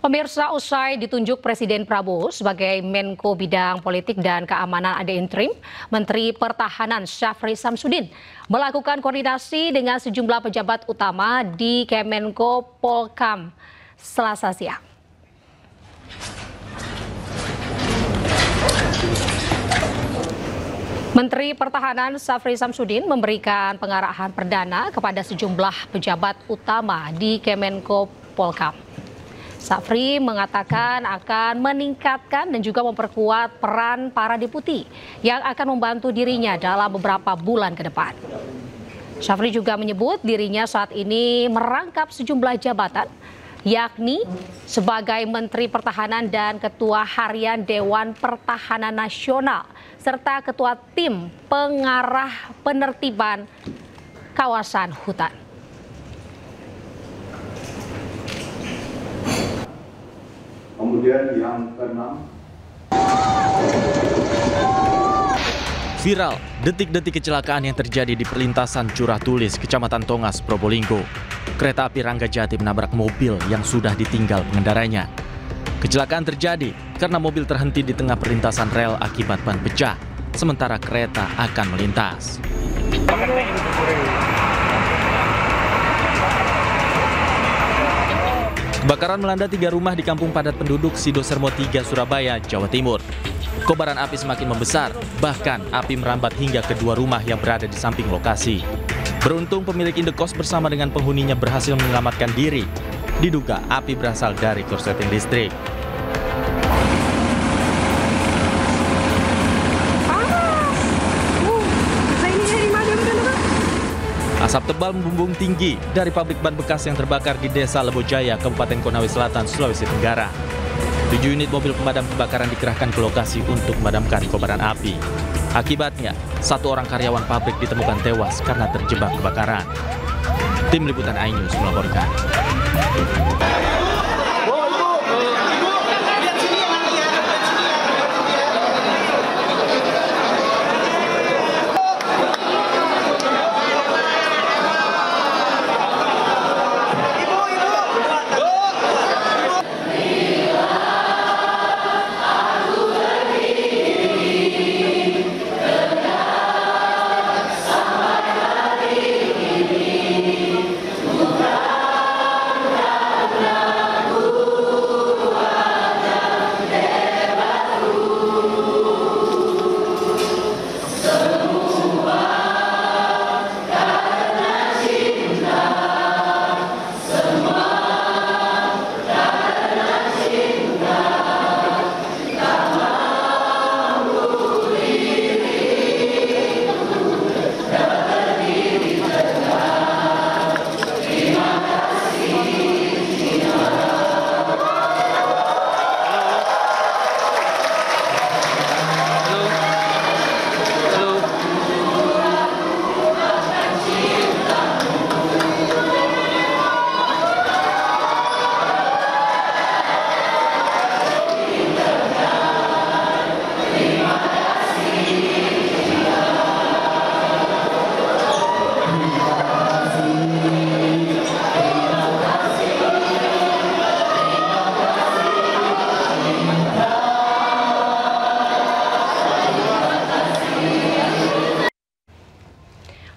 Pemirsa, usai ditunjuk Presiden Prabowo sebagai Menko Bidang Politik dan Keamanan AD Interim, Menteri Pertahanan Syafri Samsudin melakukan koordinasi dengan sejumlah pejabat utama di Kemenko Polkam Selasa siang. Menteri Pertahanan Syafri Samsudin memberikan pengarahan perdana kepada sejumlah pejabat utama di Kemenko Polkam. Syafri mengatakan akan meningkatkan dan juga memperkuat peran para deputi yang akan membantu dirinya dalam beberapa bulan ke depan. Syafri juga menyebut dirinya saat ini merangkap sejumlah jabatan, yakni sebagai Menteri Pertahanan dan Ketua Harian Dewan Pertahanan Nasional, serta Ketua Tim Pengarah Penertiban Kawasan Hutan. Kemudian yang keenam, viral detik-detik kecelakaan yang terjadi di perlintasan Curah Tulis, Kecamatan Tongas, Probolinggo. Kereta api Rangga Jati menabrak mobil yang sudah ditinggal pengendaranya. Kecelakaan terjadi karena mobil terhenti di tengah perlintasan rel akibat ban pecah, sementara kereta akan melintas. Kebakaran melanda 3 rumah di kampung padat penduduk Sidosermo 3, Surabaya, Jawa Timur. Kobaran api semakin membesar, bahkan api merambat hingga ke 2 rumah yang berada di samping lokasi. Beruntung pemilik indekos bersama dengan penghuninya berhasil menyelamatkan diri. Diduga api berasal dari korsleting listrik. Asap tebal membumbung tinggi dari pabrik ban bekas yang terbakar di Desa Lebojaya, Kabupaten Konawe Selatan, Sulawesi Tenggara. 7 unit mobil pemadam kebakaran dikerahkan ke lokasi untuk memadamkan kobaran api. Akibatnya, 1 orang karyawan pabrik ditemukan tewas karena terjebak kebakaran. Tim Liputan iNews melaporkan.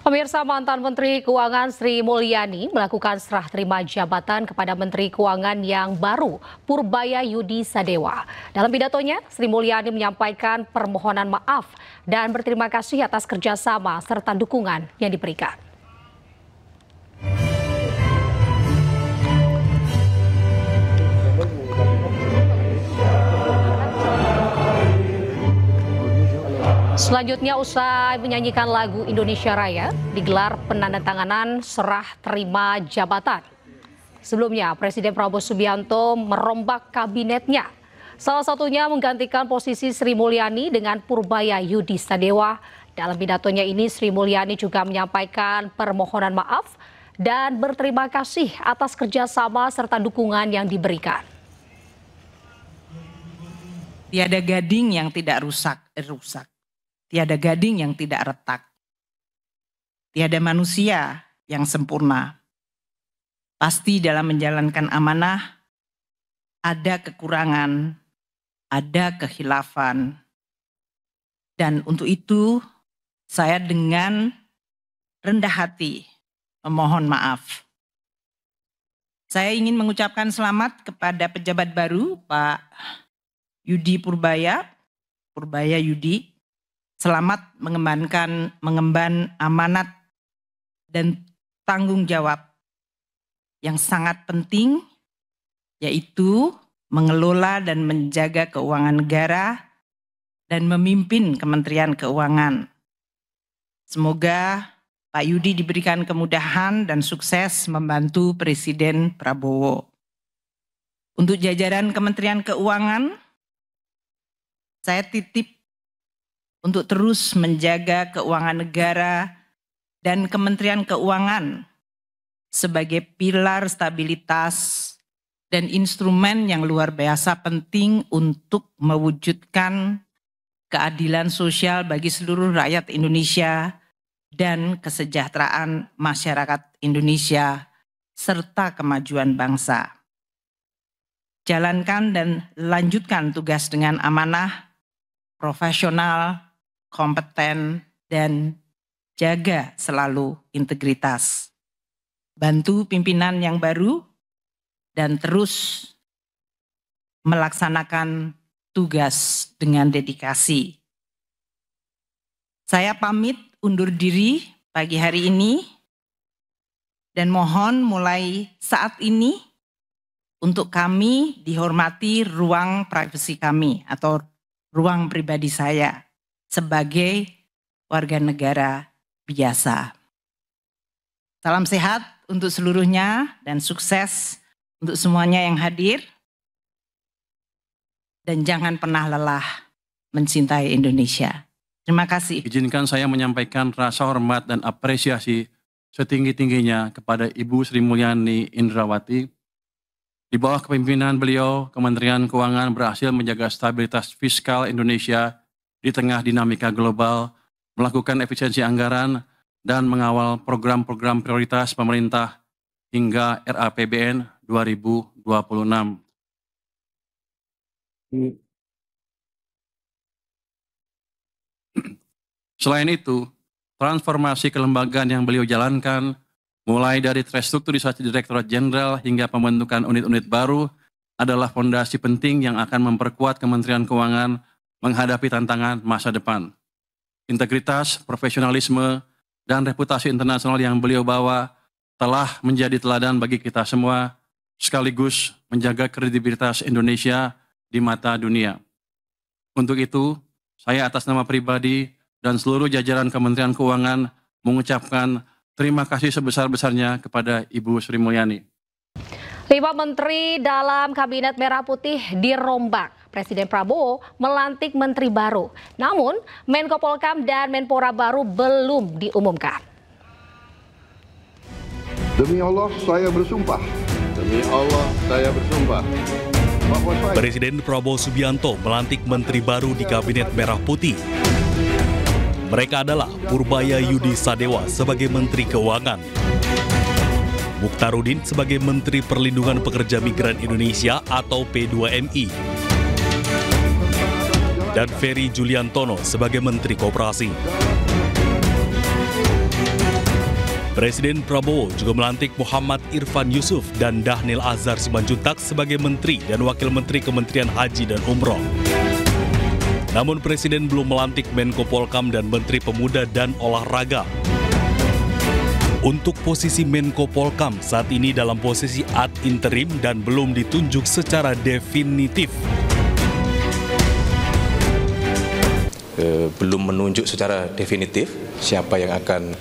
Pemirsa, mantan Menteri Keuangan Sri Mulyani melakukan serah terima jabatan kepada Menteri Keuangan yang baru, Purbaya Yudi Sadewa. Dalam pidatonya, Sri Mulyani menyampaikan permohonan maaf dan berterima kasih atas kerjasama serta dukungan yang diberikan. Selanjutnya, usai menyanyikan lagu Indonesia Raya, digelar penandatanganan serah terima jabatan. Sebelumnya, Presiden Prabowo Subianto merombak kabinetnya. Salah satunya menggantikan posisi Sri Mulyani dengan Purbaya Yudi Sadewa. Dalam pidatonya ini, Sri Mulyani juga menyampaikan permohonan maaf dan berterima kasih atas kerjasama serta dukungan yang diberikan. Tiada gading yang tidak rusak. Tiada gading yang tidak retak. Tiada manusia yang sempurna. Pasti dalam menjalankan amanah, ada kekurangan, ada kehilafan. Dan untuk itu saya dengan rendah hati memohon maaf. Saya ingin mengucapkan selamat kepada pejabat baru Pak Yudi Purbaya Yudi. Selamat mengemban amanat dan tanggung jawab yang sangat penting, yaitu mengelola dan menjaga keuangan negara dan memimpin Kementerian Keuangan. Semoga Pak Yudi diberikan kemudahan dan sukses membantu Presiden Prabowo. Untuk jajaran Kementerian Keuangan, saya titip untuk terus menjaga keuangan negara dan Kementerian Keuangan sebagai pilar stabilitas dan instrumen yang luar biasa penting untuk mewujudkan keadilan sosial bagi seluruh rakyat Indonesia dan kesejahteraan masyarakat Indonesia serta kemajuan bangsa. Jalankan dan lanjutkan tugas dengan amanah, profesional, kompeten, dan jaga selalu integritas. Bantu pimpinan yang baru dan terus melaksanakan tugas dengan dedikasi. Saya pamit undur diri pagi hari ini dan mohon mulai saat ini untuk kami dihormati ruang privasi kami atau ruang pribadi saya sebagai warga negara biasa. Salam sehat untuk seluruhnya dan sukses untuk semuanya yang hadir. Dan jangan pernah lelah mencintai Indonesia. Terima kasih. Izinkan saya menyampaikan rasa hormat dan apresiasi setinggi-tingginya kepada Ibu Sri Mulyani Indrawati. Di bawah kepemimpinan beliau, Kementerian Keuangan berhasil menjaga stabilitas fiskal Indonesia di tengah dinamika global, melakukan efisiensi anggaran, dan mengawal program-program prioritas pemerintah hingga RAPBN 2026. Selain itu, transformasi kelembagaan yang beliau jalankan, mulai dari restrukturisasi Direktorat Jenderal hingga pembentukan unit-unit baru, adalah fondasi penting yang akan memperkuat Kementerian Keuangan menghadapi tantangan masa depan. Integritas, profesionalisme, dan reputasi internasional yang beliau bawa telah menjadi teladan bagi kita semua, sekaligus menjaga kredibilitas Indonesia di mata dunia. Untuk itu, saya atas nama pribadi dan seluruh jajaran Kementerian Keuangan mengucapkan terima kasih sebesar-besarnya kepada Ibu Sri Mulyani. 5 menteri dalam Kabinet Merah Putih dirombak. Presiden Prabowo melantik menteri baru. Namun, Menko Polkam dan Menpora baru belum diumumkan. Demi Allah, saya bersumpah. Demi Allah, saya bersumpah. Presiden Prabowo Subianto melantik menteri baru di Kabinet Merah Putih. Mereka adalah Purbaya Yudi Sadewa sebagai Menteri Keuangan, Mukhtarudin sebagai Menteri Perlindungan Pekerja Migran Indonesia atau P2MI, dan Ferry Juliantono sebagai Menteri Koperasi. Presiden Prabowo juga melantik Muhammad Irfan Yusuf dan Dhanil Azhar Simanjuntak sebagai Menteri dan Wakil Menteri Kementerian Haji dan Umroh. Namun Presiden belum melantik Menko Polkam dan Menteri Pemuda dan Olahraga. Untuk posisi Menko Polkam saat ini dalam posisi ad interim dan belum ditunjuk secara definitif. Belum menunjuk secara definitif siapa yang akan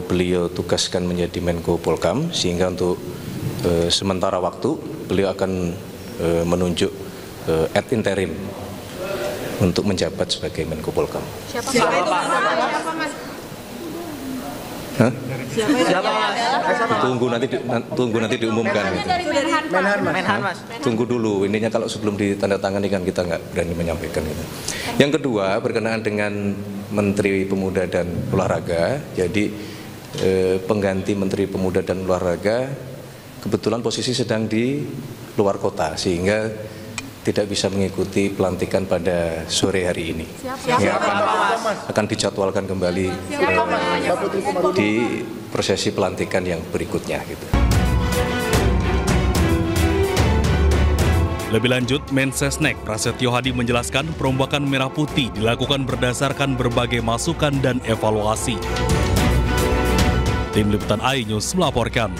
beliau tugaskan menjadi Menko Polkam, sehingga untuk sementara waktu beliau akan menunjuk ad interim untuk menjabat sebagai Menko Polkam. Siapa itu? Hah? Tunggu nanti diumumkan. Menhan, Mas. Tunggu dulu, intinya kalau sebelum ditandatangani kan kita nggak berani menyampaikan itu. Yang kedua, berkenaan dengan Menteri Pemuda dan Olahraga, jadi pengganti Menteri Pemuda dan Olahraga kebetulan posisi sedang luar kota sehingga tidak bisa mengikuti pelantikan pada sore hari ini. Akan dijadwalkan kembali di prosesi pelantikan yang berikutnya gitu. Lebih lanjut, Mensesnek Prasetyo Hadi menjelaskan perombakan merah putih dilakukan berdasarkan berbagai masukan dan evaluasi. Tim Liputan iNews melaporkan.